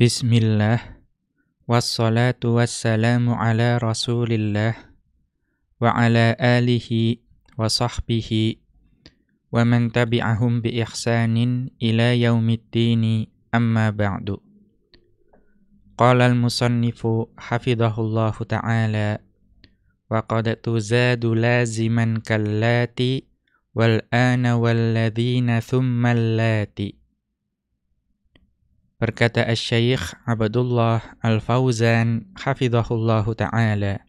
Bismillah, wassalatu wassalamu ala rasulillah, wa ala alihi wa sahbihi, wa man tabi'ahum bi ihsanin ila yaumiddini amma ba'du. Qala al-musannifu hafidhahullahu ta'ala, wa qad tuzadu laziman kallati, wal ana walladhina thumma allati. Berkata Asy-Syaikh Abdullah Al-Fauzan hafizahullahu ta'ala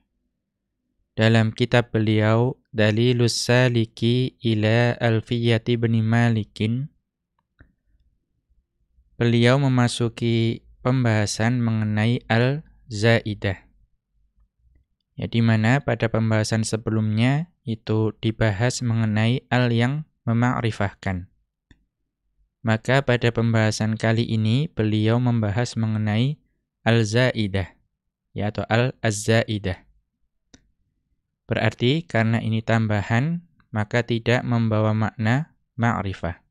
dalam kitab beliau Dalilus Saliki ila Alfiyati bin Malikin, beliau memasuki pembahasan mengenai al-zaidah. Ya, di mana pada pembahasan sebelumnya itu dibahas mengenai al yang mema'rifahkan. Maka pada pembahasan kali ini beliau membahas mengenai al-zaidah, ya, atau al-zaidah. Berarti karena ini tambahan, maka tidak membawa makna ma'rifah.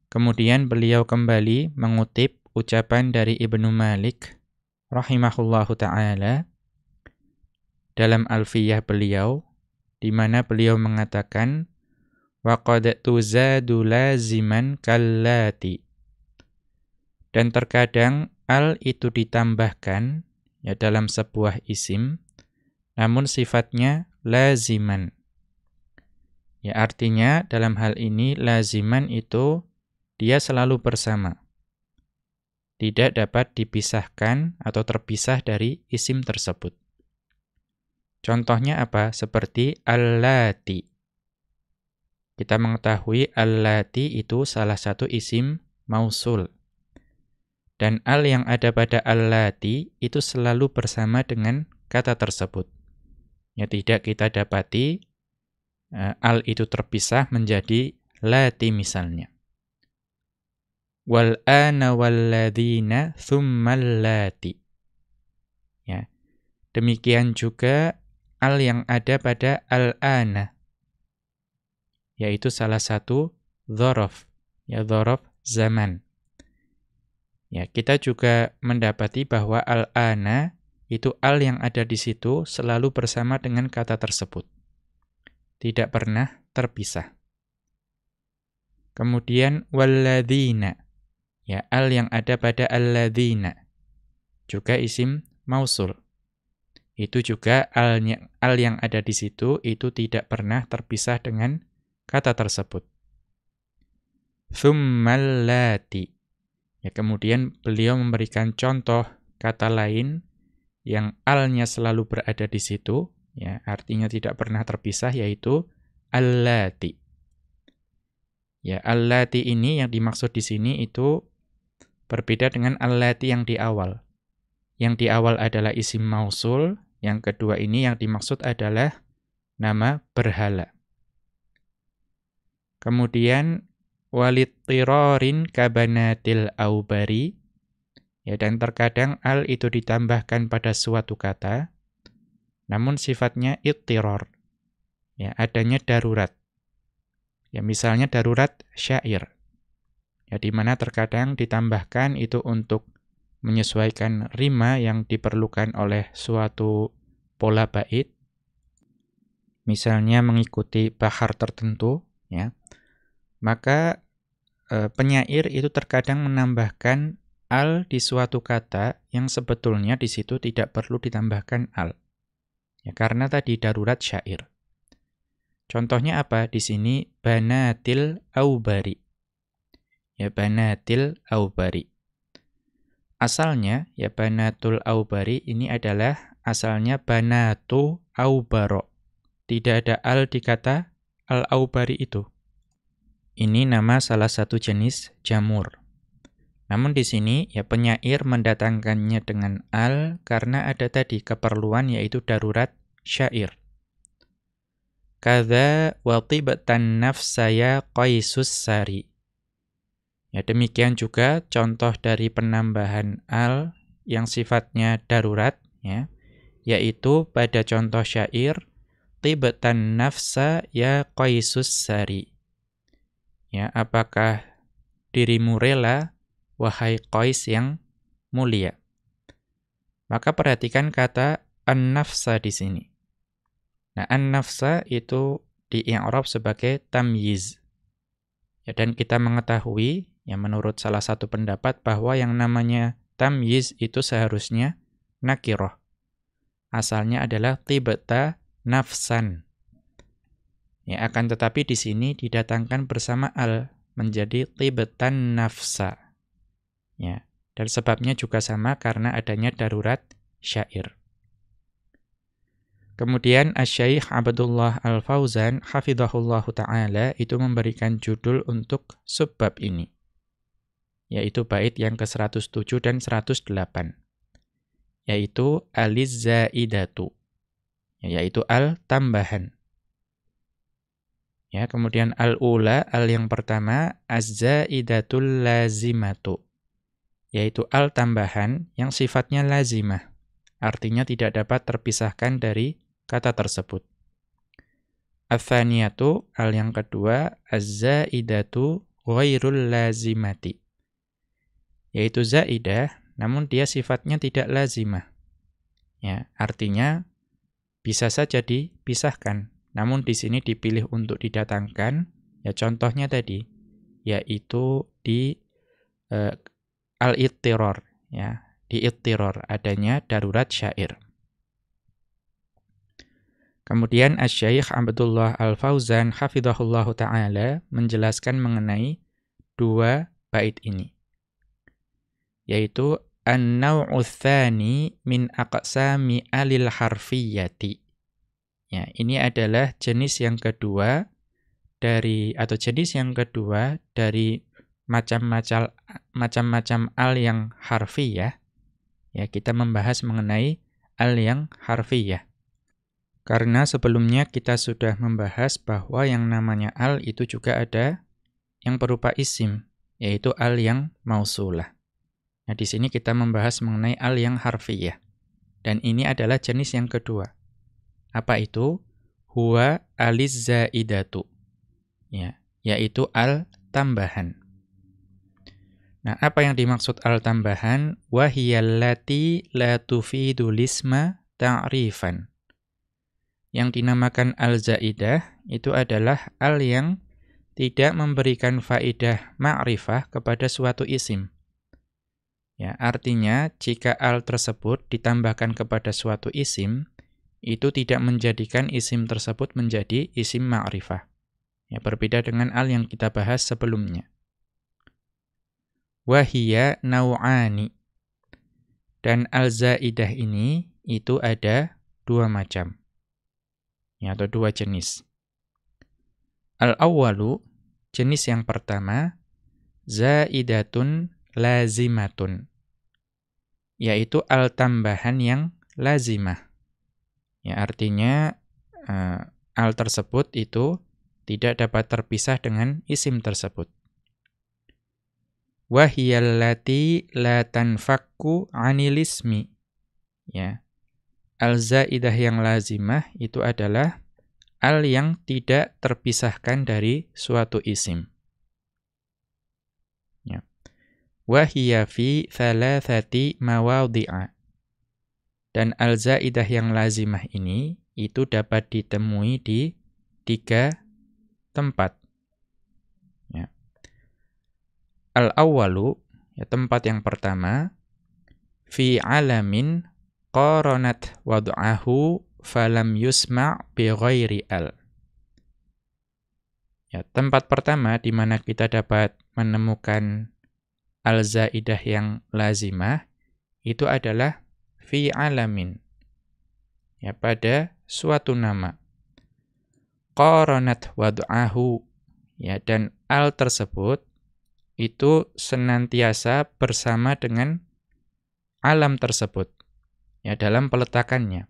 Kemudian beliau kembali mengutip ucapan dari Ibnu Malik rahimahullahu ta'ala dalam Alfiyah beliau, di mana beliau mengatakan wa qad tuzadu laziman kallati. Dan terkadang al itu ditambahkan ya dalam sebuah isim, namun sifatnya laziman. Ya, artinya dalam hal ini laziman itu dia selalu bersama. Tidak dapat dipisahkan atau terpisah dari isim tersebut. Contohnya apa? Seperti allati. Kita mengetahui allati itu salah satu isim mausul. Dan al yang ada pada allati itu selalu bersama dengan kata tersebut. Ya, tidak kita dapati al itu terpisah menjadi lati misalnya. Wal ana walladzina tsummal lati. Ya. Demikian juga al yang ada pada al-ana, yaitu salah satu dzaraf, ya, dzaraf zaman. Ya, kita juga mendapati bahwa al-ana itu al yang ada di situ selalu bersama dengan kata tersebut. Tidak pernah terpisah. Kemudian walladzina, ya, al yang ada pada alladzina juga isim mausul. Itu juga al yang ada di situ itu tidak pernah terpisah dengan kata tersebut. Tsummal lati. Ya, kemudian beliau memberikan contoh kata lain yang alnya selalu berada di situ, ya, artinya tidak pernah terpisah, yaitu allati. Ya, allati ini yang dimaksud di sini itu berbeda dengan allati yang di awal. Yang di awal adalah isim mausul, yang kedua ini yang dimaksud adalah nama berhala. Kemudian walittirarin kabanatil aubari, ya, dan terkadang al itu ditambahkan pada suatu kata, namun sifatnya ittirar, ya, adanya darurat. Ya, misalnya darurat syair, ya, di mana terkadang ditambahkan itu untuk menyesuaikan rima yang diperlukan oleh suatu pola bait, misalnya mengikuti bahar tertentu, ya. Maka penyair itu terkadang menambahkan al di suatu kata yang sebetulnya di situ tidak perlu ditambahkan al. Ya, karena tadi darurat syair. Contohnya apa? Di sini banatil aubari. Ya, banatil aubari. Asalnya ya banatul aubari ini adalah asalnya banatu aubaro. Tidak ada al di kata al-aubari itu. Ini nama salah satu jenis jamur. Namun di sini ya penyair mendatangkannya dengan al karena ada tadi keperluan, yaitu darurat syair. Kadza wa tibatan nafsaya qaisus sari. Ya, demikian juga contoh dari penambahan al yang sifatnya darurat, ya, yaitu pada contoh syair tibatan nafsa ya qaisus sari. Ya, apakah dirimu rela, wahai Qais yang mulia. Maka perhatikan kata an-nafsa di sini. Nah, an-nafsa itu di i'rab sebagai tamyiz. Ya, dan kita mengetahui, ya menurut salah satu pendapat, bahwa yang namanya tamyiz itu seharusnya nakirah. Asalnya adalah tibta nafsan. Ya, akan tetapi di sini didatangkan bersama al, menjadi tibtan nafsa. Ya, dan sebabnya juga sama karena adanya darurat syair. Kemudian Asy-Syaikh Abdullah Al-Fauzan hafizahullahu taala itu memberikan judul untuk subbab ini, yaitu bait yang ke-107 dan 108, yaitu aliz-zaidatu, yaitu al tambahan. Ya, kemudian al-ula, al yang pertama, az-zaidatul lazimatu, yaitu al tambahan yang sifatnya lazimah, artinya tidak dapat terpisahkan dari kata tersebut. Ats-tsaniyatu, al yang kedua, az-zaidatu ghairul lazimati, yaitu zaidah namun dia sifatnya tidak lazimah. Ya, artinya bisa saja dipisahkan, namun di sini dipilih untuk didatangkan. Ya, contohnya tadi, yaitu di al-ittiror, ya, di ittiror adanya darurat syair. Kemudian Asy-Syaikh Abdullah Al-Fauzan hafizahullahu taala menjelaskan mengenai dua bait ini, yaitu an-naw'u tsani min aqsami alil harfiyyati. Ya, ini adalah jenis yang kedua dari macam-macam al yang harfiyah. Ya, kita membahas mengenai al yang harfiyah. Karena sebelumnya kita sudah membahas bahwa yang namanya al itu juga ada yang berupa isim, yaitu al yang mausulah. Nah, di sini kita membahas mengenai al yang harfiyah. Dan ini adalah jenis yang kedua. Apa itu? Huwa aliz-zaidatu. Ya, yaitu al tambahan. Nah, apa yang dimaksud al-tambahan? Wahiyallati la tufidu lisma ta'rifan. Yang dinamakan al-zaidah itu adalah al yang tidak memberikan faedah ma'rifah kepada suatu isim. Ya, artinya jika al tersebut ditambahkan kepada suatu isim, itu tidak menjadikan isim tersebut menjadi isim ma'rifah. Ya, berbeda dengan al yang kita bahas sebelumnya. Wahiyya naw'ani. Dan al-zaidah ini itu ada dua macam. Ya, atau dua jenis. Al-awwalu, jenis yang pertama, zaidatun lazimatun. Yaitu al tambahan yang lazimah. Ya, artinya al tersebut itu tidak dapat terpisah dengan isim tersebut. Wahiyallati la tanfakku 'anil ismi. Ya. Al-zaidah yang lazimah itu adalah al yang tidak terpisahkan dari suatu isim. Ya. Wahiya fi thalathati mawadhi'a. Dan al-zaidah yang lazimah ini itu dapat ditemui di 3 tempat. Ya. Al-awwalu, ya, tempat yang pertama, fi alamin qaranat wad'ahu falam yusma' bi ghairi al. Ya, tempat pertama di mana kita dapat menemukan al-zaidah yang lazimah itu adalah fi alamin. Ya, pada suatu nama. Qaranat wad'ahu. Ya, dan al tersebut itu senantiasa bersama dengan alam tersebut. Ya, dalam peletakannya.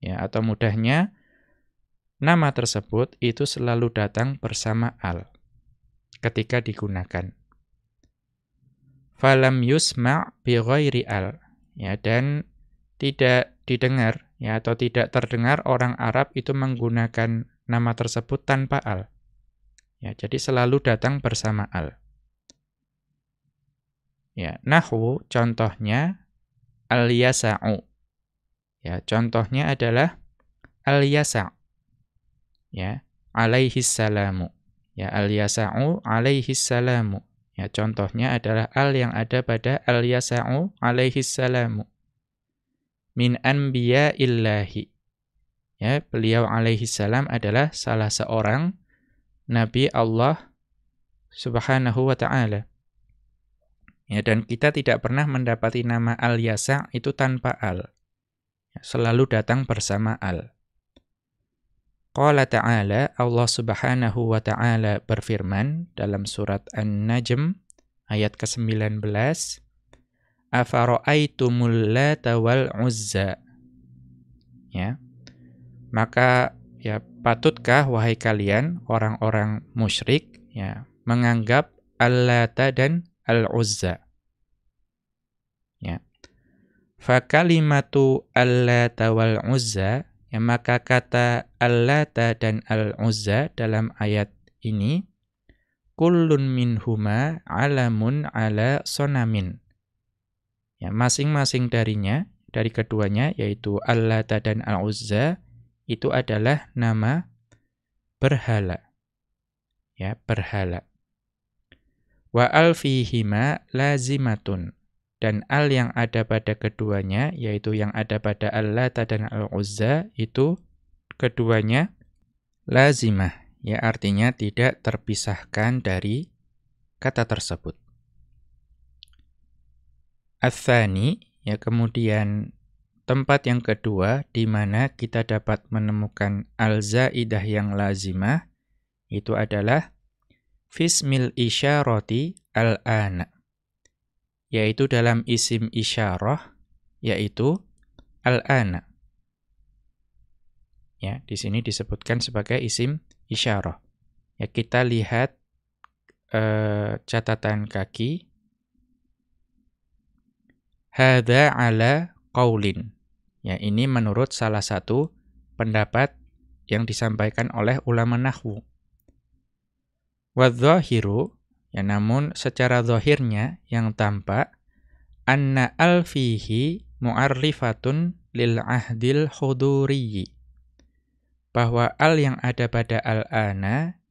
Ya, atau mudahnya nama tersebut itu selalu datang bersama al ketika digunakan. Falam yusma' bi ghairi al. Ya, dan tidak didengar, ya, atau tidak terdengar orang Arab itu menggunakan nama tersebut tanpa al. Ya, jadi selalu datang bersama al. Ya, nahwu contohnya al-yasa'u. Ya, contohnya adalah al-yasa'. Ya, alaihi salamu. Ya, al-yasa'u alaihi salamu. Ya, contohnya adalah al yang ada pada al-yasa'u alaihi salamu. Min anbiya'illahi. Ya, beliau alaihi salam adalah salah seorang nabi Allah Subhanahu wa ta'ala. Ya, dan kita tidak pernah mendapati nama al-yasa' itu tanpa al. Ya, selalu datang bersama al. Qala ta'ala, Allah Subhanahu wa ta'ala berfirman dalam surat An-Najm ayat ke-19, Afara'aitumul Lata wal Uzza. Ya. Maka ya patutkah wahai kalian orang-orang musyrik ya menganggap Al-Lata dan Al-Uzza. Ya. Fa kalimatu Al-Lata wal Uzza, ya maka kata Al-Lata dan Al-Uzza dalam ayat ini kullun minhuma alamun ala sonamin. Ya, masing-masing darinya, dari keduanya yaitu Al-Lata dan Al-Uzza itu adalah nama berhala. Ya, berhala. Wa al fihima lazimatun. Dan al yang ada pada keduanya, yaitu yang ada pada Al-Lata dan Al-Uzza, itu keduanya lazimah. Ya, artinya tidak terpisahkan dari kata tersebut. Ats-tsani, ya kemudian tempat yang kedua di mana kita dapat menemukan al-zaidah yang lazimah, itu adalah fismil isyarati al-ana. Yaitu dalam isim isyarah, yaitu al-ana. Ya, di sini disebutkan sebagai isim isyarah. Ya, kita lihat catatan kaki. Hadza ala qaulin. Ya, ini menurut salah satu pendapat yang disampaikan oleh ulama nahwu. Wadh-dhahiru, ya namun secara zahirnya yang tampak anna al fihi mu'arrifatun lil ahdil huduriyyi. Bahwa al yang ada pada al-ana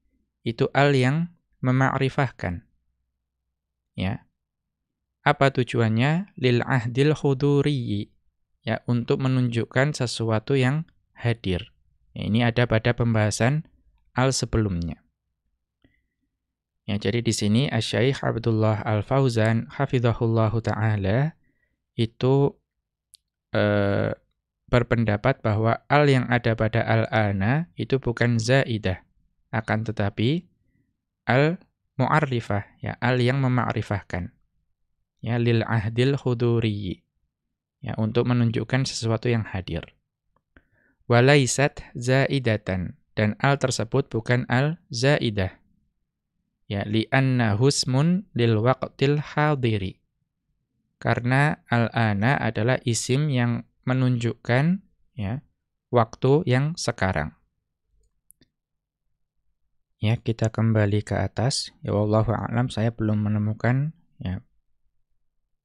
itu al yang memakrifahkan. Ya. Apa tujuannya? Lil ahdil huduriyyi. Ya, untuk menunjukkan sesuatu yang hadir. Ya, ini ada pada pembahasan al sebelumnya. Ya, jadi di sini Asy-Syaikh Abdullah Al-Fauzan hafizahullahu taala itu berpendapat bahwa al yang ada pada al-ana itu bukan zaidah, akan tetapi al mu'arrifah, ya al yang memakrifahkan. Ya, lil ahdil huduriyyi. Ya, untuk menunjukkan sesuatu yang hadir. Walaisat zaidatan, dan al tersebut bukan al zaidah. Ya, li'anna husmun lil waqtil hadiri. Karena al-ana adalah isim yang menunjukkan ya waktu yang sekarang. Ya, kita kembali ke atas. Ya wallahu a'lam, saya belum menemukan ya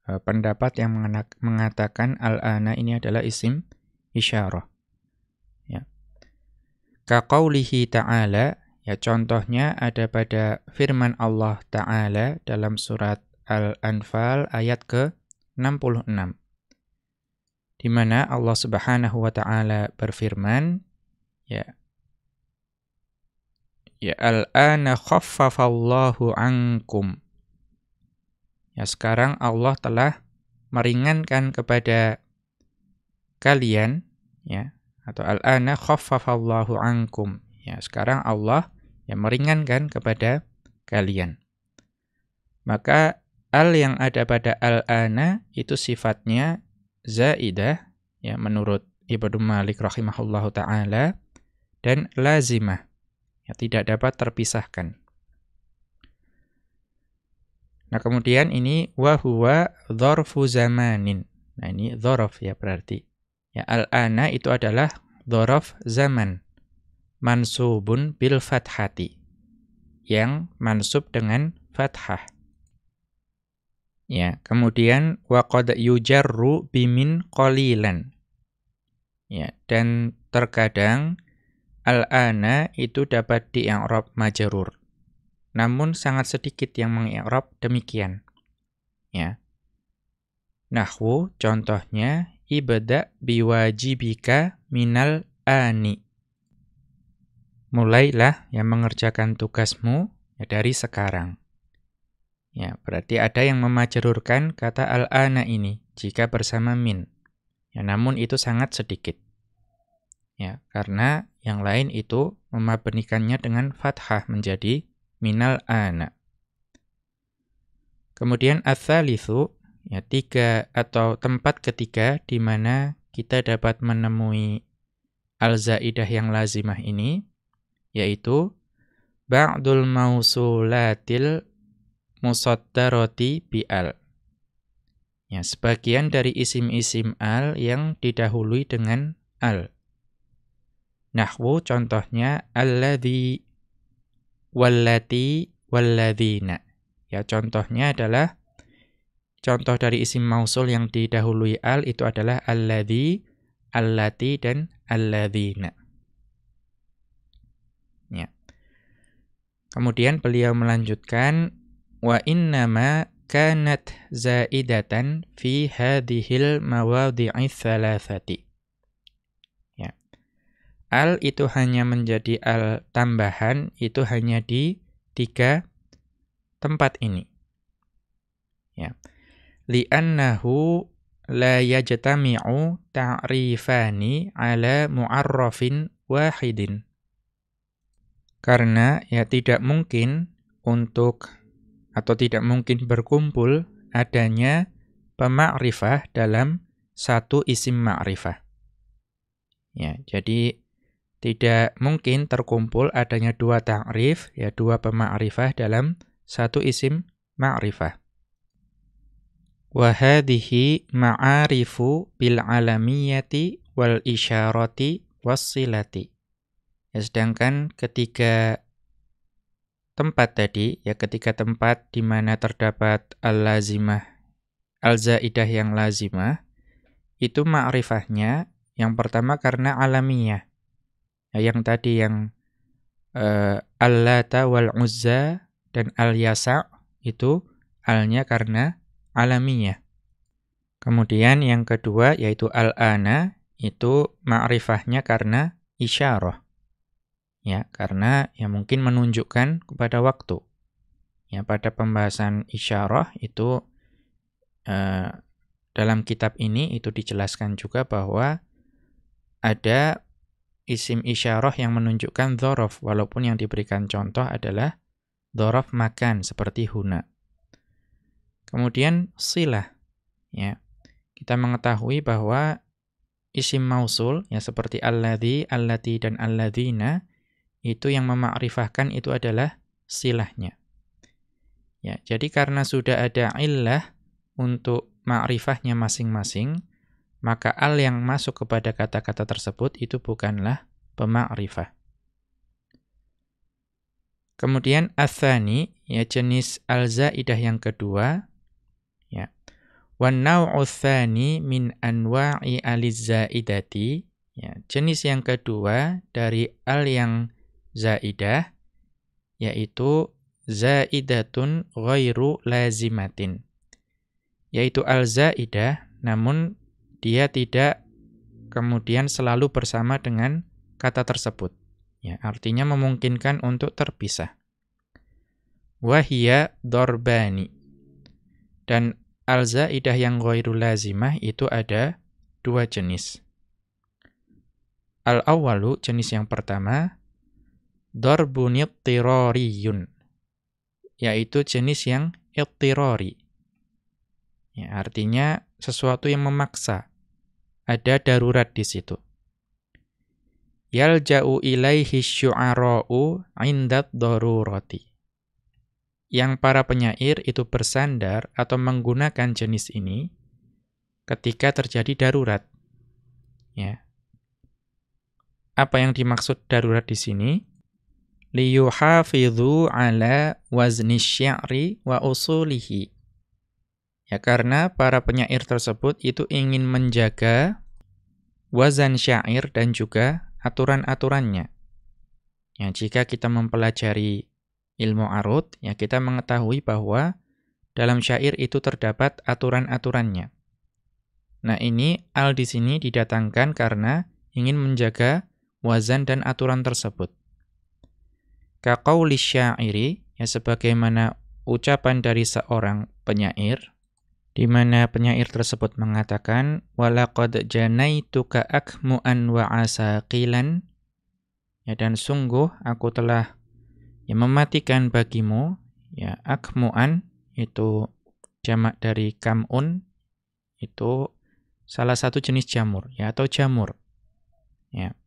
pendapat yang mengatakan al-ana ini adalah isim isyarah. Ya. Ka qaulihi ta'ala, ya contohnya ada pada firman Allah Ta'ala dalam surat Al-Anfal ayat ke-66. Di mana Allah Subhanahu wa taala berfirman, ya al-ana khaffafallahu ankum. Ya, sekarang Allah telah meringankan kepada kalian, ya, atau al-ana khaffafallahu ankum. Ya, sekarang Allah yang meringankan kepada kalian. Maka al yang ada pada al-ana itu sifatnya zaidah, ya menurut Ibnu Malik rahimahullahu taala, dan lazimah, ya tidak dapat terpisahkan. Nah, kemudian ini wa huwa dzarfu zamanin. Nah, ini dzaraf ya berarti. Ya al-ana itu adalah dzaraf zaman. Mansubun bil fathati, yang mansub dengan fathah. Ya, kemudian wa qad yujarru bimin qalilan. Ya, dan terkadang al-ana itu dapat di-i'rab majrur. Namun sangat sedikit yang meng-i'rab demikian. Ya. Nahwu contohnya ibda biwajibika minal ani. Mulailah yang mengerjakan tugasmu ya, dari sekarang. Ya, berarti ada yang memajrurkan kata al-ana ini jika bersama min. Ya, namun itu sangat sedikit. Ya, karena yang lain itu memabnikannya dengan fathah menjadi minal ana. Kemudian ats-tsalitsu, ya, tiga atau tempat ketiga di mana kita dapat menemui al-zaidah yang lazimah ini, yaitu ba'dul mausulatil musaddarati bi'al. Ya, sebagian dari isim-isim al yang didahului dengan al. Nahwu contohnya alladzi, wallati, walladzina. Ya, contohnya adalah contoh dari isim mausul yang didahului al itu adalah alladzi, allati, dan alladzina. Ya. Kemudian beliau melanjutkan wa innama kanat zaidatan fi hadhil mawadhi'i tsalatsati. Ya. Al itu hanya menjadi al tambahan itu hanya di 3 tempat ini. Ya. Li'annahu la yajtami'u ta'rifani ala mu'arrafin wahidin. Karena ya tidak mungkin untuk atau tidak mungkin berkumpul adanya pemakrifah dalam satu isim ma'rifah. Ya, jadi tidak mungkin terkumpul adanya dua ta'rif, ya dua pemakrifah dalam satu isim ma'rifah. Wa hadhihi ma'arifu bil alamiyati wal isyarati wassilati. Ya, sedangkan ketiga tempat tadi, ya ketiga tempat di mana terdapat al-lazimah, al-zaidah yang lazimah, itu ma'rifahnya yang pertama karena alamiyah. Ya, yang tadi yang al-lata wal-uzza dan al-yasa' itu alnya karena alamiyah. Kemudian yang kedua yaitu al-ana, itu ma'rifahnya karena isyarah. Ya, karena ya mungkin menunjukkan kepada waktu. Ya, pada pembahasan isyarah itu dalam kitab ini itu dijelaskan juga bahwa ada isim isyarah yang menunjukkan dzaraf walaupun yang diberikan contoh adalah dzaraf makan seperti huna. Kemudian silah. Ya. Kita mengetahui bahwa isim mausul ya seperti alladzi, allati, dan alladzina itu yang memakrifahkan itu adalah silahnya. Ya, jadi karena sudah ada illah untuk makrifahnya masing-masing, maka al yang masuk kepada kata-kata tersebut itu bukanlah pemakrifah. Kemudian ats-tsani, ya jenis al-zaidah yang kedua, ya. Wan naw'u tsani min anwa'i aliz-zaidati, ya, jenis yang kedua dari al yang zaidah yaitu zaidatun ghairu lazimatin. Yaitu al-zaidah namun dia tidak kemudian selalu bersama dengan kata tersebut. Ya, artinya memungkinkan untuk terpisah. Wahia dorbani. Dan al-zaidah yang ghairu lazimah itu ada dua jenis. Al-awwalu, jenis yang pertama, darbun ittirariyun, yaitu jenis yang ittirari. Ya, artinya sesuatu yang memaksa. Ada darurat di situ. Yalja'u ilaihi syu'ara'u 'indat darurati. Yang para penyair itu bersandar atau menggunakan jenis ini ketika terjadi darurat. Ya. Apa yang dimaksud darurat di sini? Liyuhafidhu ala wazni syi'ri wa usulihi. Ya, karena para penyair tersebut itu ingin menjaga wazan syair dan juga aturan-aturannya. Ya, jika kita mempelajari ilmu arud, ya kita mengetahui bahwa dalam syair itu terdapat aturan-aturannya. Nah, ini al di sini didatangkan karena ingin menjaga wazan dan aturan tersebut. Ka qauli syairi, ya sebagaimana ucapan dari seorang penyair, di mana penyair tersebut mengatakan walaqad janaituka akmu'an wa asaqilan, ya dan sungguh aku telah mematikan bagimu, ya akmu'an itu jamak dari kam'un, itu salah satu jenis jamur, ya atau jamur, ya.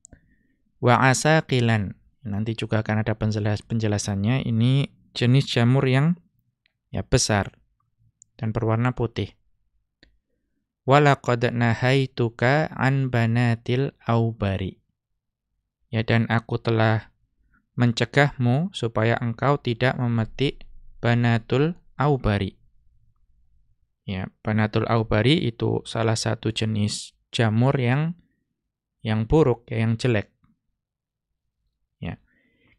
Wa asaqilan, nanti juga akan ada penjelasannya, ini jenis jamur yang ya besar dan berwarna putih. Walaqad nahaituka an banatil aubari. Ya, dan aku telah mencegahmu supaya engkau tidak memetik banatul aubari. Ya, banatul aubari itu salah satu jenis jamur yang buruk, yang jelek. Ya.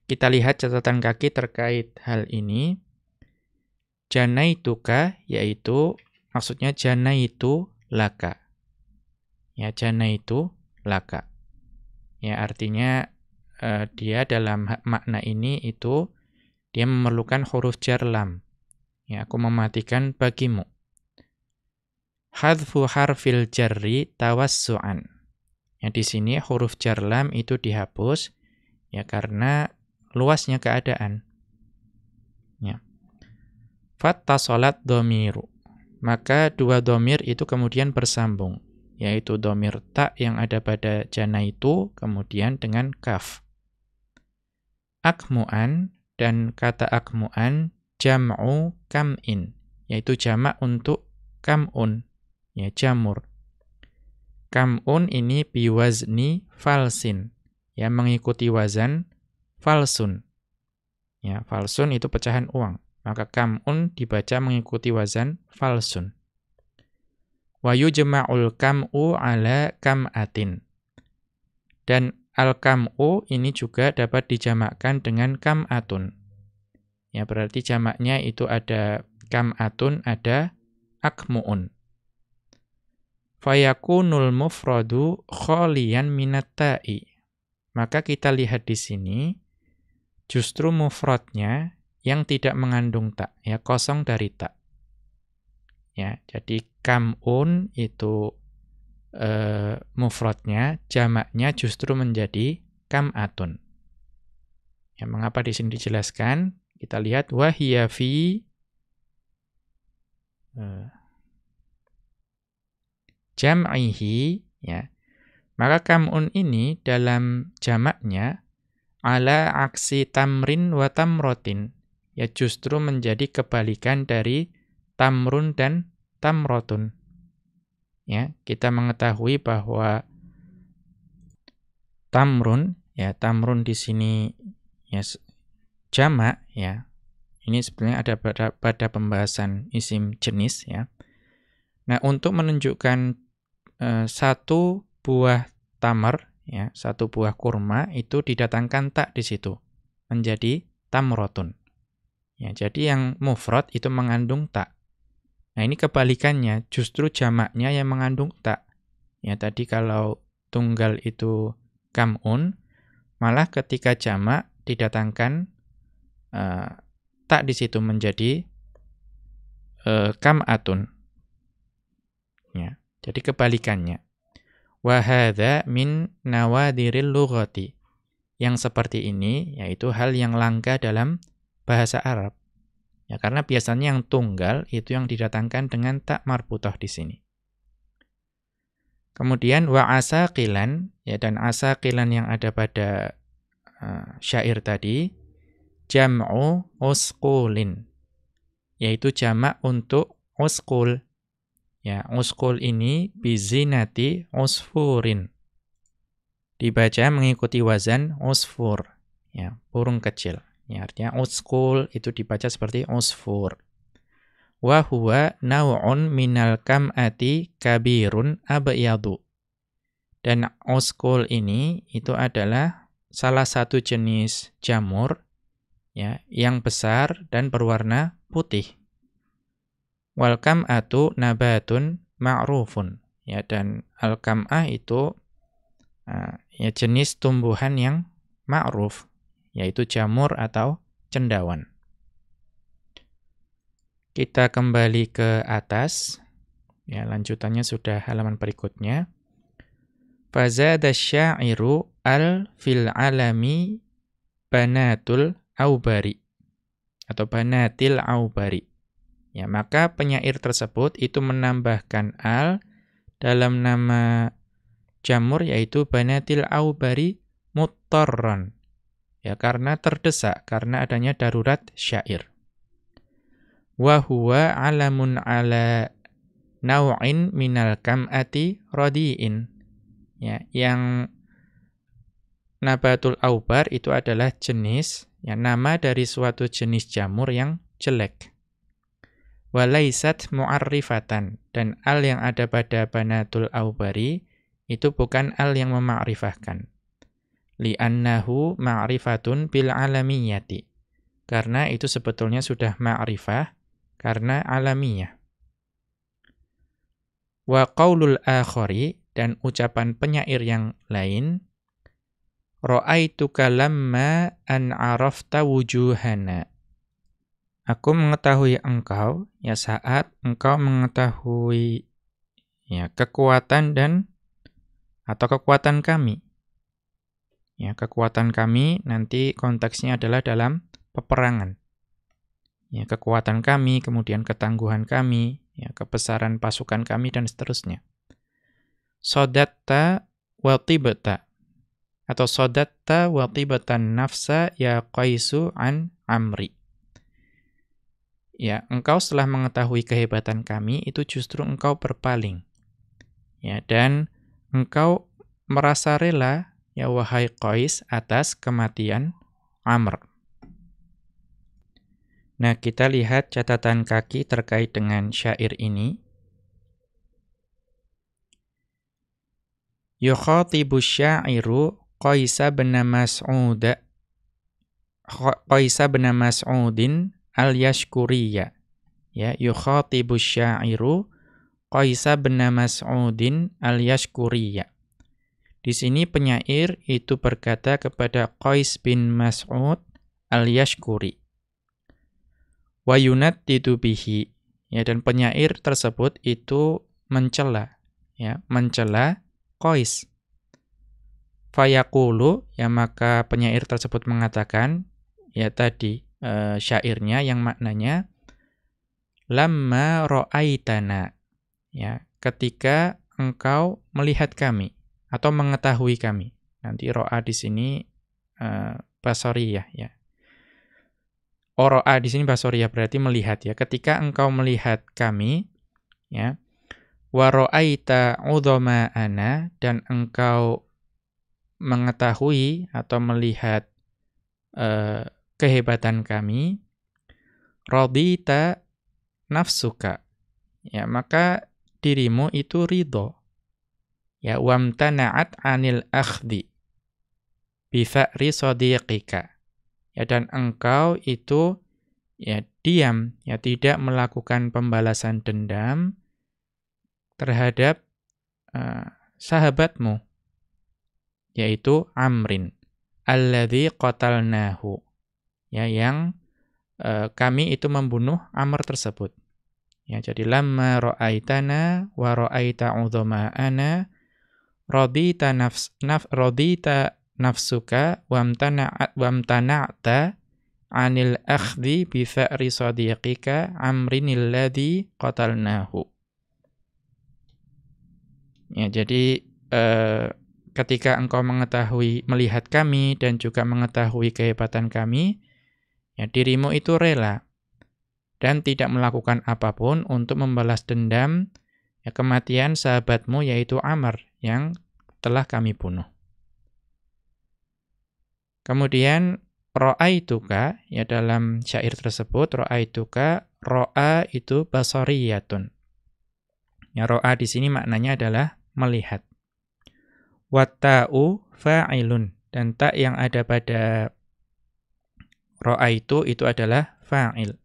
Kita lihat catatan kaki terkait hal ini. Janaituka, yaitu maksudnya janaitu laka. Ya, janaitu laka. Ya, artinya dia dalam makna ini itu dia memerlukan huruf jar lam. Ya, aku mematikan bagimu. Hadfu harfil jarri tawassu'an. Ya, di sini huruf jar lam itu dihapus ya karena luasnya keadaan. Ya. Fattasalat dhamiru. Maka dua dhamir itu kemudian bersambung, yaitu dhamir ta yang ada pada jana itu kemudian dengan kaf. Akmu'an, dan kata akmu'an jam'u kam'in, yaitu jamak untuk kam'un, ya jamur. Kam'un ini biwazni falsin, ya mengikuti wazan falsun. Ya, falsun itu pecahan uang. Maka kam'un dibaca mengikuti wazan falsun. Wa yujma'ul kam'u ala kam'atin. Dan al-kam'u ini juga dapat dijamakkan dengan kam'atun. Ya, berarti jamaknya itu ada kam'atun, ada akmu'un. Fayakunul mufradu kholiyan minat ta'i. Maka kita lihat di sini, justru mufradnya yang tidak mengandung ta, ya kosong dari ta. Ya, jadi kam'un itu mufradnya, jamaknya justru menjadi kam'atun. Ya, mengapa di sini dijelaskan? Kita lihat wahiya fi jam'ihi, ya. Maka kam'un ini dalam jamaknya ala aksi tamrin wa tamrotin, ya justru menjadi kebalikan dari tamrun dan tamrotun. Ya, kita mengetahui bahwa tamrun, ya tamrun di sini ya jamak, ya. Ini sebenarnya ada pada pembahasan isim jenis, ya. Nah, untuk menunjukkan satu buah tamar, ya, satu buah kurma itu didatangkan tak di situ menjadi tamrotun. Ya, jadi yang mufrad itu mengandung tak. Nah, ini kebalikannya, justru jamaknya yang mengandung tak. Ya, tadi kalau tunggal itu kam'un, malah ketika jamak didatangkan tak di situ menjadi kam'atun. Ya, jadi kebalikannya. Wa hadza min nawadiril lughati. Yang seperti ini yaitu hal yang langka dalam bahasa Arab. Ya, karena biasanya yang tunggal itu yang didatangkan dengan tak marbutoh di sini. Kemudian wa asaqilan, ya, dan asaqilan yang ada pada syair tadi jam'u usqulin, yaitu jamak untuk usqul. Ya, usqul ini bizinati usfurin. Dibaca mengikuti wazan usfur, ya, burung kecil. Ya, artinya usqul itu dibaca seperti usfur. wa huwa naw'un minal kam'ati kabirun abyadu. Dan uskul ini itu adalah salah satu jenis jamur ya yang besar dan berwarna putih. Wal kam'atu nabatun ma'rufun. Ya, dan al-kam'ah itu ya jenis tumbuhan yang ma'ruf, yaitu jamur atau cendawan. Kita kembali ke atas. Ya, lanjutannya sudah halaman berikutnya. Fazada syairu fil alami banatul aubari atau banatil aubari. Ya, maka penyair tersebut itu menambahkan al dalam nama jamur yaitu banatil aubari muttarran. Ya, karena terdesak, karena adanya darurat syair. Wa huwa alamun ala naw'in minal kam'ati radiin. Ya, yang nabatul aubar itu adalah jenis, ya, nama dari suatu jenis jamur yang jelek. Walaisat mu'arrifatan, dan al yang ada pada banatul aubari itu bukan al yang memakrifahkan. Li'annahu ma'rifatun bil alamiyati. Karena itu sebetulnya sudah ma'rifah karena alamiyah. Wa qaulul akhari, dan ucapan penyair yang lain, ra'aituka lamma an arafta wujuhana. Aku mengetahui engkau ya saat engkau mengetahui ya kekuatan dan atau kekuatan kami. Ya, kekuatan kami nanti konteksnya adalah dalam peperangan. Ya, kekuatan kami, kemudian ketangguhan kami, ya, kebesaran pasukan kami dan seterusnya. Sodatta wa tibata, atau sodatta wa tibatan nafsa ya qaisu an amri. Ya, engkau setelah mengetahui kehebatan kami, itu justru engkau berpaling. Ya, dan engkau merasa rela, ya wahai Qais, atas kematian Amr. Nah, kita lihat catatan kaki terkait dengan syair ini. Yukhatibu syairu Qaisa bin Mas'udin al-Yashkuriyya. Ya, yukhatibu syairu Qaisa bin Mas'udin al-Yashkuriyya. Di sini penyair itu berkata kepada Qais bin Mas'ud al-Yashkuri. Wa yunaddidu bihi. Ya, dan penyair tersebut itu mencela Qais. Fayaqulu, ya maka penyair tersebut mengatakan, ya tadi syairnya yang maknanya lamma ra'aitana. Ya, ketika engkau melihat kami atau mengetahui kami. Nanti ro'a di sini basoriyah ya. Ro'a di sini basoriyah berarti melihat ya. Ketika engkau melihat kami ya, wa ra'aita udhama'ana, dan engkau mengetahui atau melihat kehebatan kami, radita nafsuka. Ya, maka dirimu itu ridho. Ya, wamtana'at 'anil akhdhi bi fa'ri sadiqika. Ya, dan engkau itu ya diam, ya tidak melakukan pembalasan dendam terhadap sahabatmu, yaitu Amrin alladzi qatalnahu. Ya, yang kami itu membunuh Amr tersebut. Ya, jadi lamma ra'aitana wa ra'aita 'udhama'ana radita nafsuka wamtana'ta 'anil akhdhi bi tha'ri sadiqika amrinil ladzi qatalnahu. Ya, jadi ketika engkau melihat kami dan juga mengetahui kehebatan kami, ya dirimu itu rela dan tidak melakukan apapun untuk membalas dendam ya kematian sahabatmu yaitu Amr yang telah kami bunuh. Kemudian ra'aituka, ya dalam syair tersebut, ra'aituka, ra'a itu basariyatun. Ya, ra'a di sini maknanya adalah melihat. Watta'u fa'ilun, dan ta yang ada pada ra'aitu itu adalah fa'il.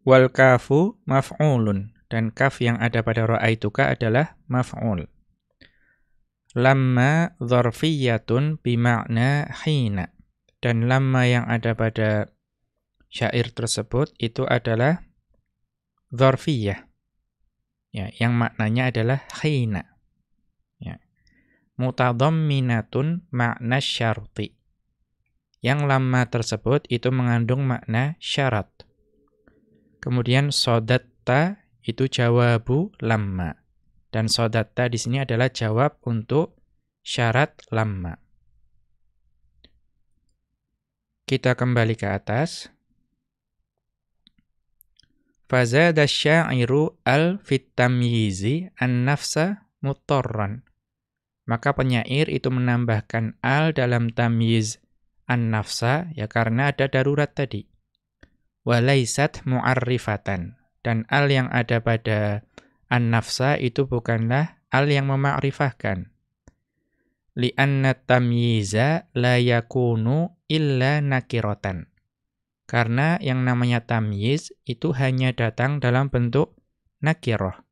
Wal kafu maf'ulun, dan kaf yang ada pada ra'aituka adalah maf'ul. Lamma dzarfiyatun bima'na hina, dan lamma yang ada pada syair tersebut itu adalah dzarfiyah, ya, yang maknanya adalah hina, ya. Mutadamminatun makna syarti, yang lamma tersebut itu mengandung makna syarat. Kemudian sodatta itu jawabu lamma, dan sodatta di sini adalah jawab untuk syarat lamma. Kita kembali ke atas. Fazada syairu al-fit tamyizi an-nafsa mutarran. Maka penyair itu menambahkan al dalam tamyiz an-nafsa, ya karena ada darurat tadi. Walaisat mu'arrifatan. Dan al yang ada pada an-nafsa itu bukanlah al yang memakrifahkan. Li'anna tamyiza la yakunu illa nakiratan. Karena yang namanya tamyiz itu hanya datang dalam bentuk nakirah.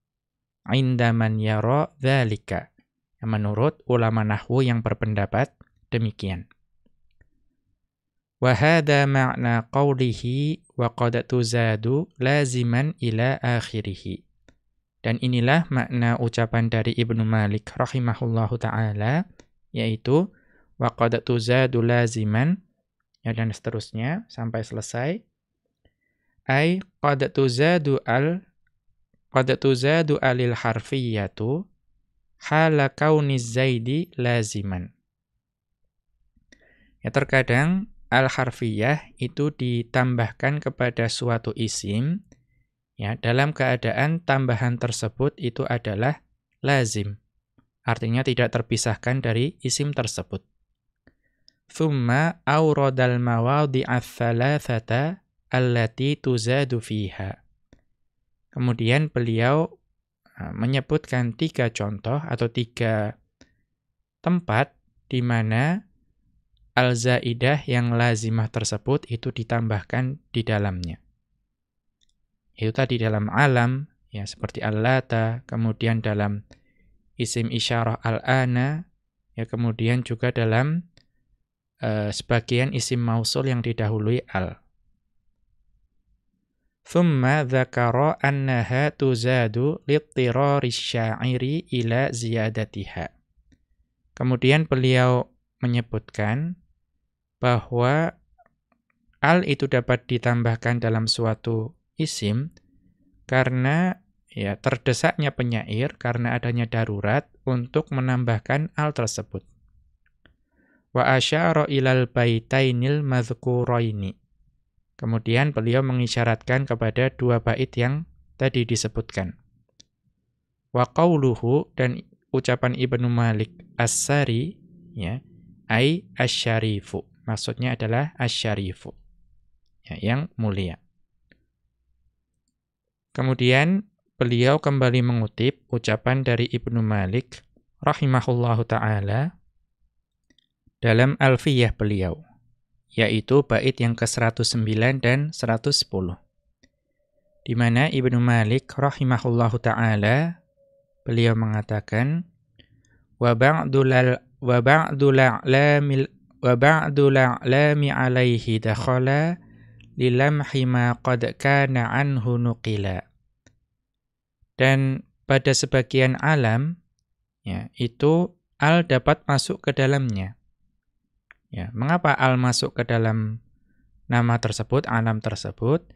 Inda man yara dzalika. Menurut ulama nahwu yang berpendapat demikian. Wa hadza ma'na qawlihi wa qad tuzadu laziman ila akhirih. Dan inilah makna ucapan dari Ibnu Malik rahimahullahu taala, yaitu wa qad tuzadu laziman, ya, dan seterusnya sampai selesai. Ai qad tuzadu alil harfiyatu hala kauniz zaidi laziman. Ya, terkadang al-harfiyah itu ditambahkan kepada suatu isim, ya, dalam keadaan tambahan tersebut itu adalah lazim. Artinya tidak terpisahkan dari isim tersebut. Thumma awradal mawadhi'ats tsalatsata allati tuzadu fiha. Kemudian beliau menyebutkan 3 contoh atau 3 tempat di mana al-zaidah yang lazimah tersebut itu ditambahkan di dalamnya. Itu tadi dalam alam, ya, seperti al-lata, kemudian dalam isim isyarah al-ana, ya, kemudian juga dalam sebagian isim mausul yang didahului al. Thumma dzakara annaha tuzadu littirari syairi ila ziyadatiha. Kemudian beliau menyebutkan bahwa al itu dapat ditambahkan dalam suatu isim karena, ya, terdesaknya penyair karena adanya darurat untuk menambahkan al tersebut. Wa asyara ilal baitainil madhkuraini. Kemudian beliau mengisyaratkan kepada 2 bait yang tadi disebutkan. Wa qauluhu, dan ucapan Ibnu Malik as-Sari, ya, ai asyarifu. Maksudnya adalah asyarifu, ya, yang mulia. Kemudian beliau kembali mengutip ucapan dari Ibnu Malik rahimahullahu taala dalam Alfiyah beliau, yaitu bait yang ke-109 dan 110. Di mana Ibnu Malik rahimahullahu taala beliau mengatakan wa ba'dul a'lami 'alaihi dakhala lilamhi ma qad kana anhu nuqila. Dan pada sebagian alam, ya, itu al dapat masuk ke dalamnya. Ya, mengapa al masuk ke dalam nama tersebut, alam tersebut?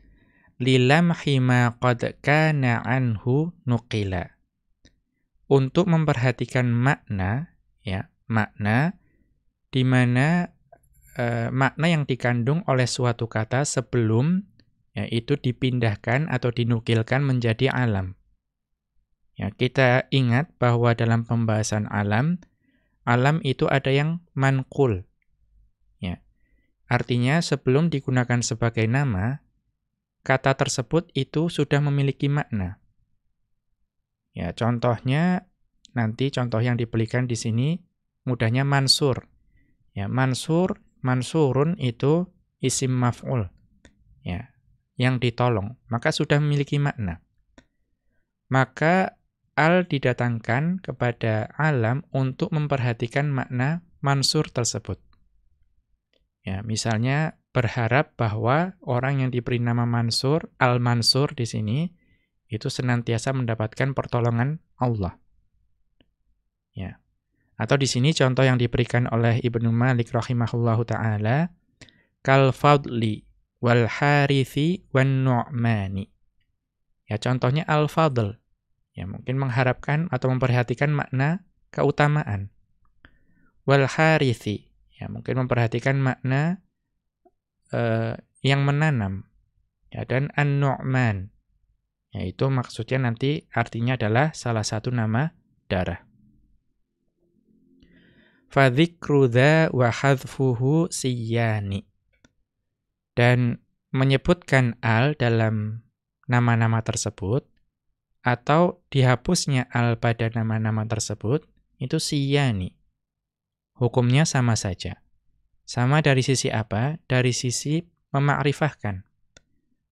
Lilamhi ma qad kana anhu nuqila. Untuk memperhatikan makna, ya, makna di mana makna yang dikandung oleh suatu kata sebelum, ya, itu dipindahkan atau dinukilkan menjadi alam. Ya, kita ingat bahwa dalam pembahasan alam itu ada yang manqul. Ya. Artinya sebelum digunakan sebagai nama, kata tersebut itu sudah memiliki makna. Ya, contohnya nanti contoh yang diberikan di sini mudahnya mansur. Ya, mansurun itu isim maf'ul. Ya, yang ditolong, maka sudah memiliki makna. Maka al didatangkan kepada alam untuk memperhatikan makna mansur tersebut. Ya, misalnya berharap bahwa orang yang diberi nama Mansur, Al-Mansur di sini, itu senantiasa mendapatkan pertolongan Allah. Ya. Atau di sini contoh yang diberikan oleh Ibnu Malik rahimahullahu ta'ala, kal fadli wal harithi wan nu'mani. Ya, contohnya al-fadl. Ya, mungkin mengharapkan atau memperhatikan makna keutamaan. Wal harithi. Ya, mungkin memperhatikan makna yang menanam. Ya, dan an-nu'man. Yaitu maksudnya nanti artinya adalah salah satu nama darah. Fadzikru dza wa hadfuhu siyani. Dan menyebutkan al dalam nama-nama tersebut atau dihapusnya al pada nama-nama tersebut itu siyani. Hukumnya sama saja. Sama dari sisi apa? Dari sisi memakrifahkan.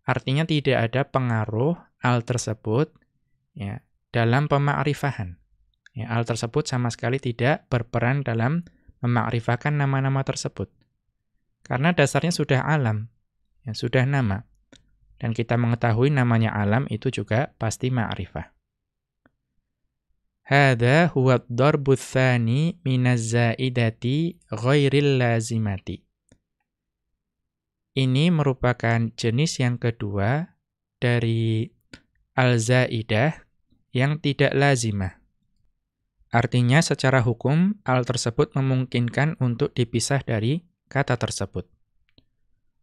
Artinya tidak ada pengaruh al tersebut ya dalam pemakrifahan. Ya, al tersebut sama sekali tidak berperan dalam memakrifahkan nama-nama tersebut. Karena dasarnya sudah alam, ya, sudah nama. Dan kita mengetahui namanya alam itu juga pasti ma'rifah. Hadza huwa ad-darbu tsani minaz zaidati ghairil lazimati. Ini merupakan jenis yang kedua dari al-zaidah yang tidak lazimah. Artinya secara hukum al tersebut memungkinkan untuk dipisah dari kata tersebut.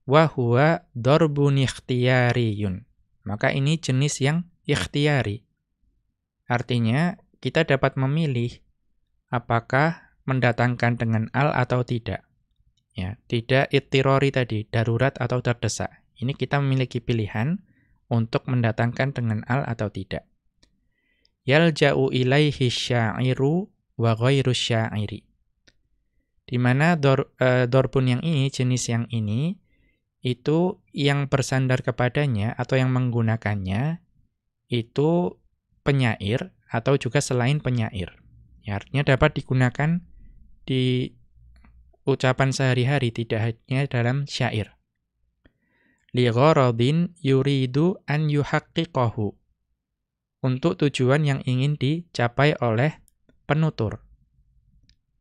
Wa huwa darbun ikhtiyariyun. Maka ini jenis yang ikhtiyari. Artinya kita dapat memilih apakah mendatangkan dengan al atau tidak. Ya, tidak ittirori tadi, darurat atau terdesak. Ini kita memiliki pilihan untuk mendatangkan dengan al atau tidak. Yalja'u ilaihi syairu wa ghairu syairi. Di mana dorbun yang ini, jenis yang ini, itu yang bersandar kepadanya atau yang menggunakannya itu penyair atau juga selain penyair. Ya, artinya dapat digunakan di ucapan sehari-hari, tidak hanya dalam syair. Li gharadin yuridu an yuhaqqiqahu. Untuk tujuan yang ingin dicapai oleh penutur.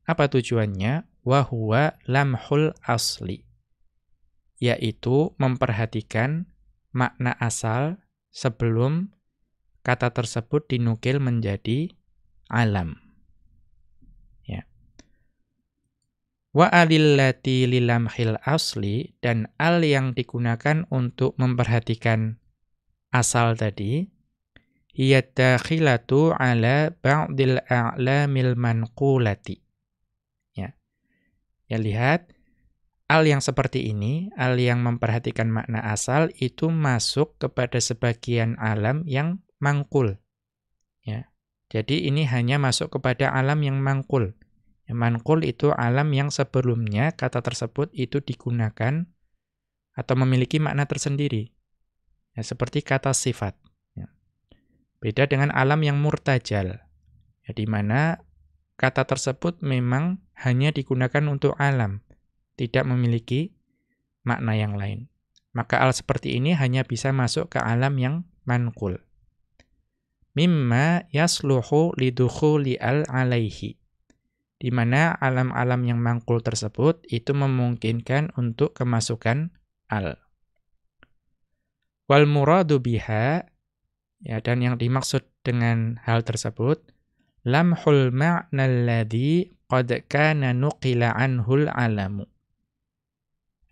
Apa tujuannya? Wa huwa lamhul asli. Yaitu memperhatikan makna asal sebelum kata tersebut dinukil menjadi alam. Ya. Wa alillati lilamhil asli, dan al yang digunakan untuk memperhatikan asal tadi, hiya dakhilatu ala ba'dil a'lamil manqulati. Ya. Ya, lihat al yang seperti ini, al yang memperhatikan makna asal itu masuk kepada sebagian alam yang mangkul. Ya. Jadi ini hanya masuk kepada alam yang mangkul. Yang mangkul itu alam yang sebelumnya kata tersebut itu digunakan atau memiliki makna tersendiri. Ya, seperti kata sifat. Ya. Beda dengan alam yang murtajal. Ya, di mana kata tersebut memang hanya digunakan untuk alam, tidak memiliki makna yang lain. Maka al seperti ini hanya bisa masuk ke alam yang manqul. Mimma yasluhu lidukhuli al alaihi. Di mana alam-alam yang manqul tersebut itu memungkinkan untuk kemasukan al. Wal muradu biha, ya, dan yang dimaksud dengan hal tersebut, lamhul ma'na alladhi qad kana nuqila anhul alamu.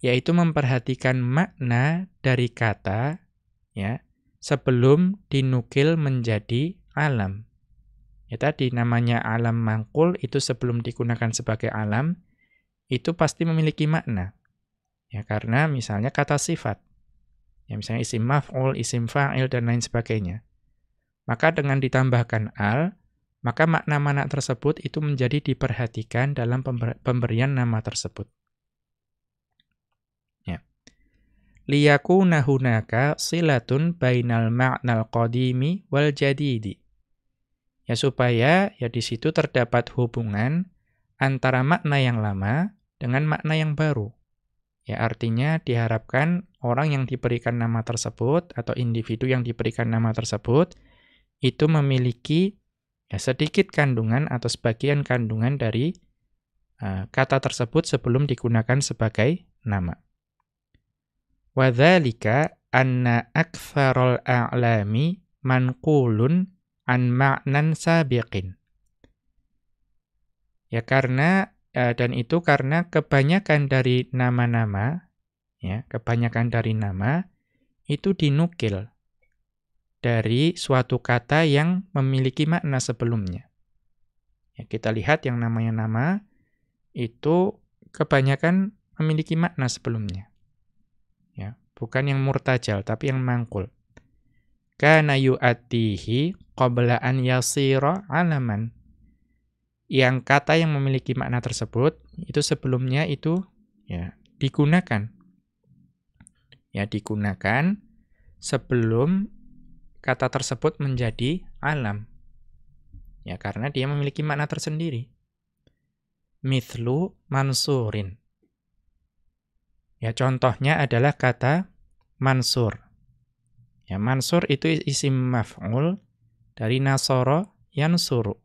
Yaitu memperhatikan makna dari kata, ya, sebelum dinukil menjadi alam. Ya, tadi namanya alam mangkul itu sebelum digunakan sebagai alam, itu pasti memiliki makna. Ya, karena misalnya kata sifat. Ya, misalnya isim maf'ul, isim fa'il, dan lain sebagainya. Maka dengan ditambahkan al, maka makna-makna tersebut itu menjadi diperhatikan dalam pemberian nama tersebut. Ya. Liyakuna hunaka silatun bainal ma'nal qadimi wal jadidi. Ya, supaya ya di situ terdapat hubungan antara makna yang lama dengan makna yang baru. Ya, artinya diharapkan orang yang diberikan nama tersebut atau individu yang diberikan nama tersebut itu memiliki ya sedikit kandungan atau sebagian kandungan dari kata tersebut sebelum digunakan sebagai nama. Wa dzalika anna aktsarul a'lami manqulun an ma'nan sabiqin. Ya, karena dan itu karena kebanyakan dari nama-nama, ya, kebanyakan dari nama itu dinukil dari suatu kata yang memiliki makna sebelumnya. Ya, kita lihat yang namanya nama itu kebanyakan memiliki makna sebelumnya. Ya, bukan yang murtajal tapi yang mangkul. Kana yu'attihi qabla an yasira alaman. Yang kata yang memiliki makna tersebut itu sebelumnya itu ya digunakan. Ya, digunakan sebelum kata tersebut menjadi alam. Ya, karena dia memiliki makna tersendiri. Mithlu mansurin. Ya, contohnya adalah kata mansur. Ya, mansur itu isim maf'ul dari nasara yansuru.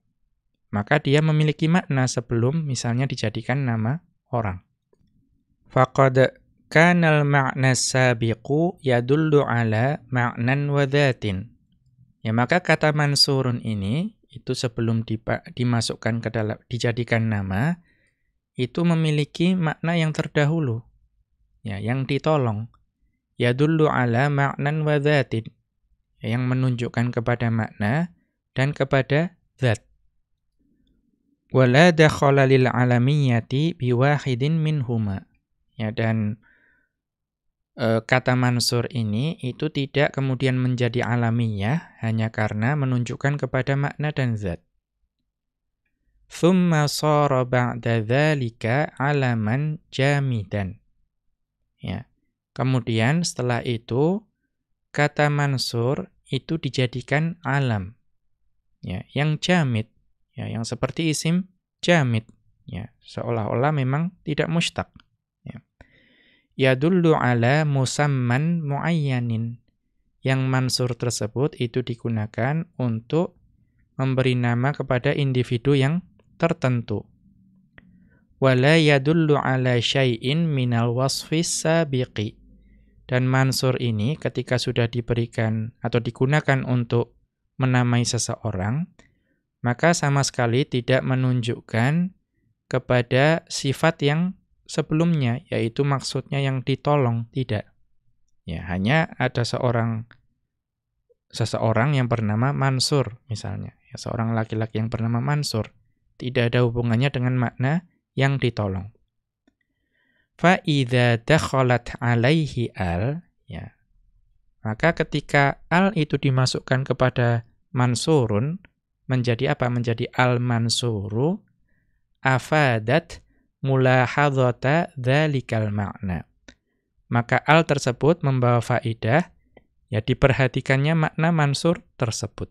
Maka dia memiliki makna sebelum misalnya dijadikan nama orang. Faqad kanal ma'na sabiqu yadullu ala ma'nan wa dhatin. Ya, maka kata mansurun ini itu sebelum dimasukkan ke dalam dijadikan nama itu memiliki makna yang terdahulu. Ya, yang ditolong. Yadullu ala ma'nan wa dhatin. Yang menunjukkan kepada makna dan kepada zat. Wala dakhala lil alamiyyati biwahidin minhuma. Ya, dan kata mansur ini itu tidak kemudian menjadi alamiyah hanya karena menunjukkan kepada makna dan zat. Thumma shara ba'da dzalika alaman jamidan. Ya. Kemudian setelah itu kata mansur itu dijadikan alam. Ya, yang jamid, ya, yang seperti isim jamid, ya, seolah-olah memang tidak mushtaq. Ya. Yadullu ala musamman muayyanin. Yang mansur tersebut itu digunakan untuk memberi nama kepada individu yang tertentu. Wala yadullu ala syai'in minal wasfis sabiqi. Dan mansur ini ketika sudah diberikan atau digunakan untuk menamai seseorang, maka sama sekali tidak menunjukkan kepada sifat yang sebelumnya, yaitu maksudnya yang ditolong, tidak. Ya, hanya ada seseorang yang bernama Mansur misalnya, ya, seorang laki-laki yang bernama Mansur, tidak ada hubungannya dengan makna yang ditolong. Fa idza dakhalat alaihi al, ya. Maka ketika al itu dimasukkan kepada mansurun, menjadi apa? Menjadi al-mansuru, afadat mulahadzata dzalikal ma'na. Maka al tersebut membawa faedah, ya, diperhatikannya makna mansur tersebut.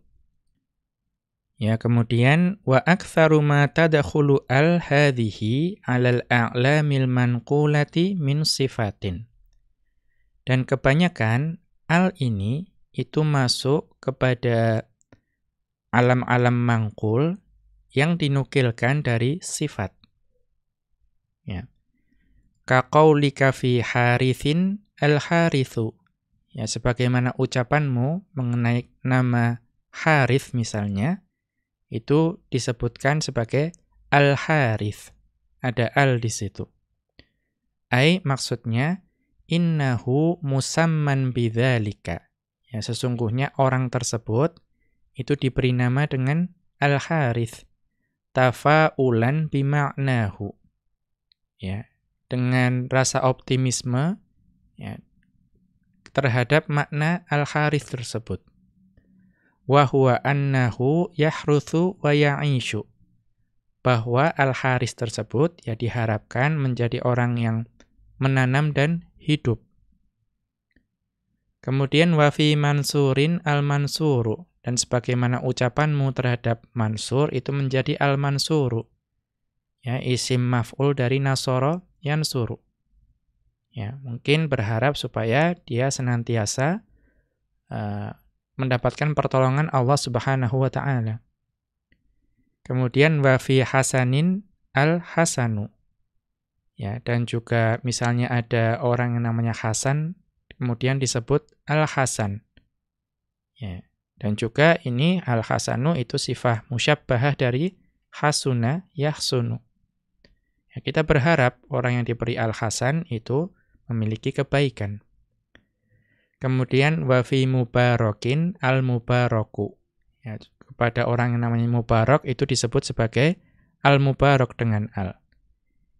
Ya, kemudian wa aktsaru ma tadkhulu al hadhihi 'alal a'lamil manqulati min sifatin. Dan kebanyakan al ini itu masuk kepada alam-alam mangkul yang dinukilkan dari sifat. Ya. Ka qaulika fi harithin al-harithu. Ya, sebagaimana ucapanmu mengenai nama Harith misalnya, itu disebutkan sebagai al-harith. Ada al di situ. Ai maksudnya innahu musamman bidzalika. Ya, sesungguhnya orang tersebut itu diberi nama dengan al-harith. Tafa'ulan bima'nahu. Ya, dengan rasa optimisme ya, terhadap makna al-Harits tersebut. Wa huwa annahu yahruthu wa ya'ishu. Bahwa al-Harits tersebut ya diharapkan menjadi orang yang menanam dan hidup. Kemudian wa fi Mansurin al-Mansuru, dan sebagaimana ucapanmu terhadap Mansur itu menjadi al-Mansuru. Ya, isim maf'ul dari nasara yansuru. Ya, mungkin berharap supaya dia senantiasa mendapatkan pertolongan Allah Subhanahu wa taala. Kemudian wa fi Hasanin al-Hasanu. Ya, dan juga misalnya ada orang yang namanya Hasan, kemudian disebut al-Hasan. Ya, dan juga ini al-Hasanu itu sifah musyabbahah dari hasuna yahsunu. Ya, kita berharap orang yang diberi al-Hasan itu memiliki kebaikan. Kemudian wa fi Mubarakin al-Mubaraku. Ya, kepada orang yang namanya Mubarak itu disebut sebagai al-Mubarak dengan al.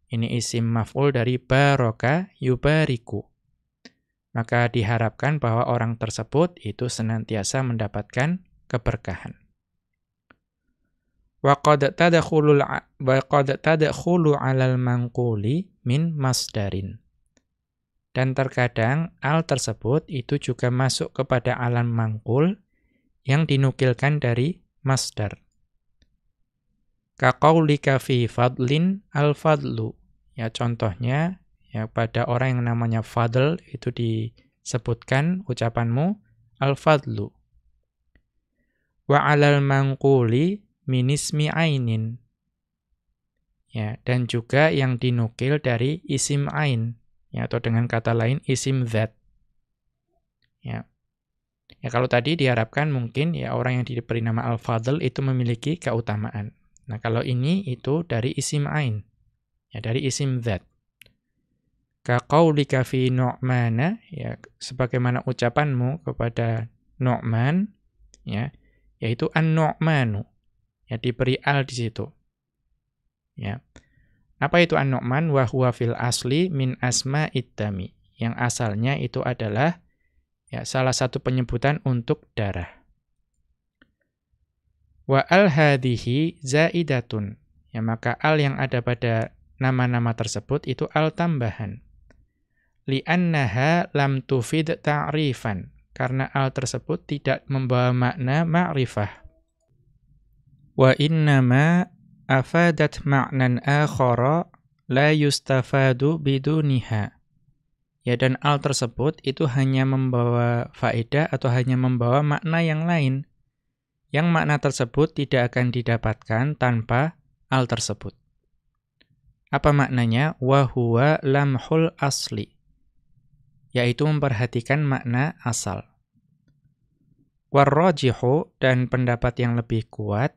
Ini isim maf'ul dari baraka yubariku. Maka diharapkan bahwa orang tersebut itu senantiasa mendapatkan keberkahan. Wa qad tadkhulu 'alal manquli min masdarin. Dan terkadang al tersebut itu juga masuk kepada alam mangkul yang dinukilkan dari masdar. Ka qaulika fi fadlin al-fadlu. Ya, contohnya ya pada orang yang namanya Fadl itu disebutkan ucapanmu al-fadlu. Wa 'alal manquli min ismi ainin. Ya, dan juga yang dinukil dari isim ain, ya, atau dengan kata lain isim dzat. Ya. Ya, kalau tadi diharapkan mungkin ya orang yang diberi nama al-fadl itu memiliki keutamaan. Nah, kalau ini itu dari isim ain. Ya, dari isim dzat. Ka qaulika fi Nu'mana, ya sebagaimana ucapanmu kepada Nu'man, ya, yaitu an-Nu'manu. Ya, diberi al di situ. Ya. Apa itu an-Nu'man? Wa huwa fil asli min asma'id dami. Yang asalnya itu adalah ya salah satu penyebutan untuk darah. Wa al hadhihi zaidatun. Ya, maka al yang ada pada nama-nama tersebut itu al tambahan. Li'annaha lam tufid ta'rifan. Karena al tersebut tidak membawa makna ma'rifah. Wa innama afadat ma'nan akhara la yustafadu biduniha. Ya, dan al tersebut itu hanya membawa faedah atau hanya membawa makna yang lain. Yang makna tersebut tidak akan didapatkan tanpa al tersebut. Apa maknanya? Wa huwa lamhul asli. Yaitu memperhatikan makna asal. Warrajihu, dan pendapat yang lebih kuat,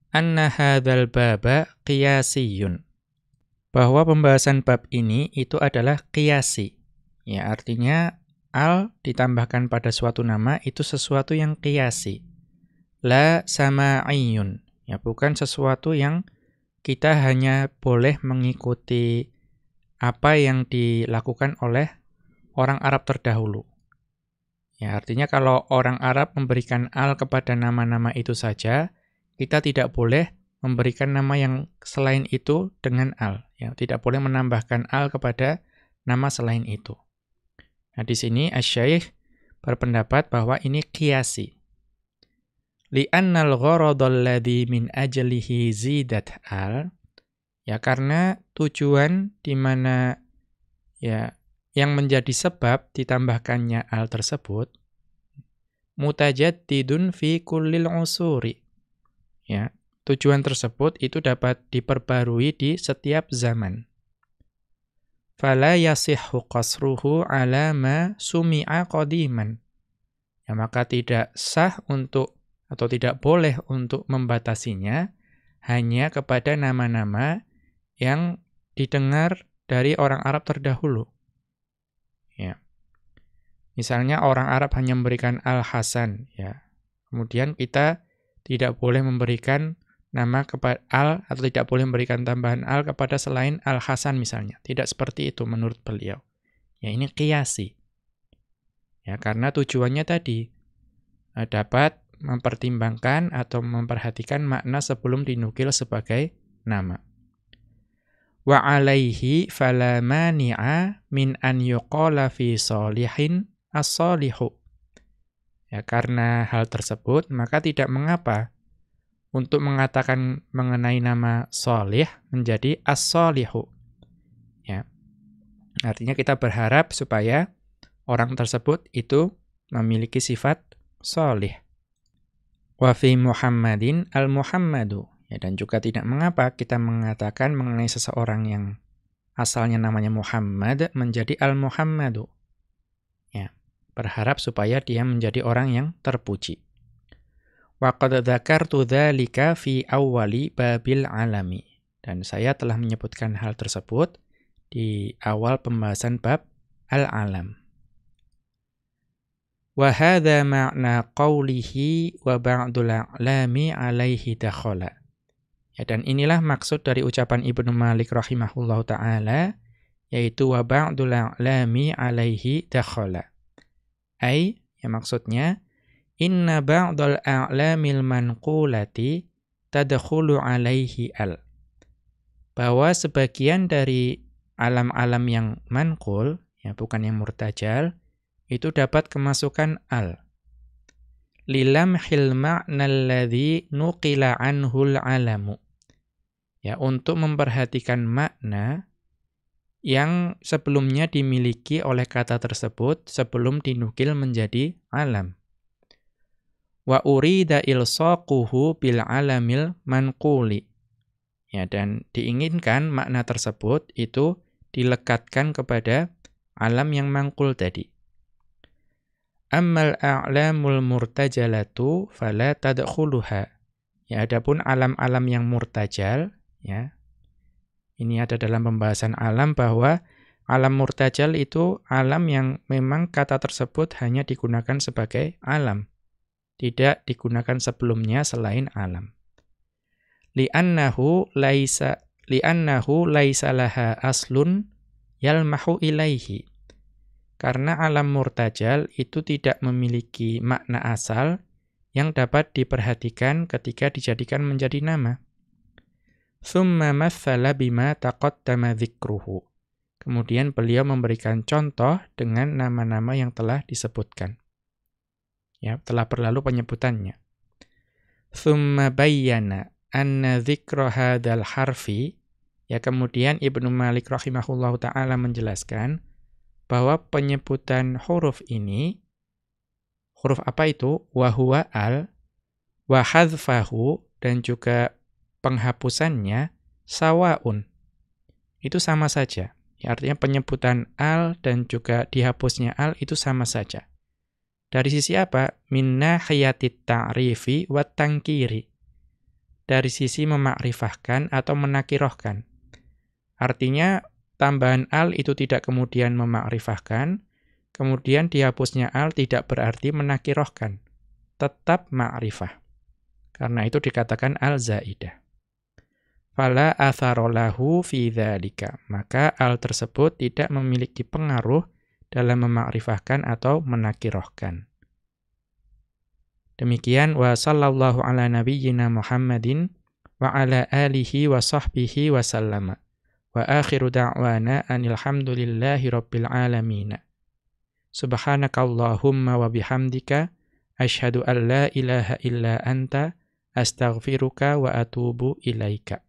anna hadzal baba qiyasiyun. Bahwa pembahasan bab ini itu adalah qiyasi. Ya, artinya al ditambahkan pada suatu nama itu sesuatu yang qiyasi. La sama'iyun. Ya, bukan sesuatu yang kita hanya boleh mengikuti apa yang dilakukan oleh orang Arab terdahulu. Ya, artinya kalau orang Arab memberikan al kepada nama-nama itu saja, kita tidak boleh memberikan nama yang selain itu dengan al. Ya, tidak boleh menambahkan al kepada nama selain itu. Nah, di sini Asy-Syaikh berpendapat bahwa ini qiyasi. Li'annal gharadal ladzi min ajlihi zidat al. Ya, karena tujuan di mana ya yang menjadi sebab ditambahkannya al tersebut mutajaddidun fi kullil usuri. Ya, tujuan tersebut itu dapat diperbarui di setiap zaman. Fala yasihhu qasruhu ala ma sumi'a qadiman. Ya, maka tidak sah untuk atau tidak boleh untuk membatasinya hanya kepada nama-nama yang didengar dari orang Arab terdahulu. Ya. Misalnya orang Arab hanya memberikan Al-Hasan, ya. Kemudian kita tidak boleh memberikan nama kepada al atau tidak boleh memberikan tambahan al kepada selain Al-Hasan misalnya. Tidak seperti itu menurut beliau. Ya ini qiyasi. Ya karena tujuannya tadi dapat mempertimbangkan atau memperhatikan makna sebelum dinukil sebagai nama. Wa alaihi fala mani'a min an yuqala fi shalihin as-shalihu. Ya karena hal tersebut maka tidak mengapa untuk mengatakan mengenai nama sholih menjadi as-shalihu. Ya. Artinya kita berharap supaya orang tersebut itu memiliki sifat sholih. Wa fi Muhammadin al-Muhammadu. Ya, dan juga tidak mengapa kita mengatakan mengenai seseorang yang asalnya namanya Muhammad menjadi al-Muhammadu. Ya, berharap supaya dia menjadi orang yang terpuji. Wa qad dzakartu dzalika fi awwali babil alami. Dan saya telah menyebutkan hal tersebut di awal pembahasan bab al-alam. Wa hadza ma'na qawlihi wa ba'dul a'lami 'alaihi dakhala. Ya, dan inilah maksud dari ucapan Ibnu Malik rahimahullahu taala, yaitu wa ba'dul a'lami 'alaihi dakhala. Ai, ya maksudnya inna ba'dal a'lamil manqulati tadkhulu 'alaihi al. Bahwa sebagian dari alam-alam yang manqul, ya bukan yang murtajal, itu dapat kemasukan al. Lilamhil ma'nal ladzi nuqila anhul alamu. Ya, untuk memperhatikan makna yang sebelumnya dimiliki oleh kata tersebut sebelum dinukil menjadi alam. Wa urida ilsaquhu bil alamil manquli. Ya, dan diinginkan makna tersebut itu dilekatkan kepada alam yang mangkul tadi. Ammal a'lamul murtajalatu fala tadkhuluha. Ya, adapun alam-alam yang murtajal, ya. Ini ada dalam pembahasan alam bahwa alam murtajal itu alam yang memang kata tersebut hanya digunakan sebagai alam. Tidak digunakan sebelumnya selain alam. Li'annahu laisa laha aslun yalmahu ilaihi. Karena alam murtajal itu tidak memiliki makna asal yang dapat diperhatikan ketika dijadikan menjadi nama. Tsumma matsala bima taqaddama dzikruhu. Kemudian beliau memberikan contoh dengan nama-nama yang telah disebutkan. Ya, telah berlalu penyebutannya. Tsumma bayyana anna dzikra hadzal harfi. Ya, kemudian Ibnu Malik rahimahullahu taala menjelaskan bahwa penyebutan huruf ini, huruf apa itu? Wa huwa al, wa hadzfahu, dan juga penghapusannya sawaun. Itu sama saja. Ya, artinya penyebutan al dan juga dihapusnya al itu sama saja. Dari sisi apa? Min nahiyatit ta'rifi wat tankiri. Dari sisi memakrifahkan atau menakirohkan. Artinya tambahan al itu tidak kemudian memakrifahkan, kemudian dihapusnya al tidak berarti menakirohkan. Tetap ma'rifah. Karena itu dikatakan al-zaidah. Fala atharolahu fi dzalika. Maka al tersebut tidak memiliki pengaruh dalam memakrifahkan atau menakirohkan. Demikian wa sallallahu ala nabiyyina Muhammadin wa ala alihi wa sahbihi wa sallama. Wa akhiru da'wana anil hamdulillahi rabbil alamin. Subhanakallahumma wa bihamdika asyhadu an la ilaha illa anta astaghfiruka wa atubu ilaika.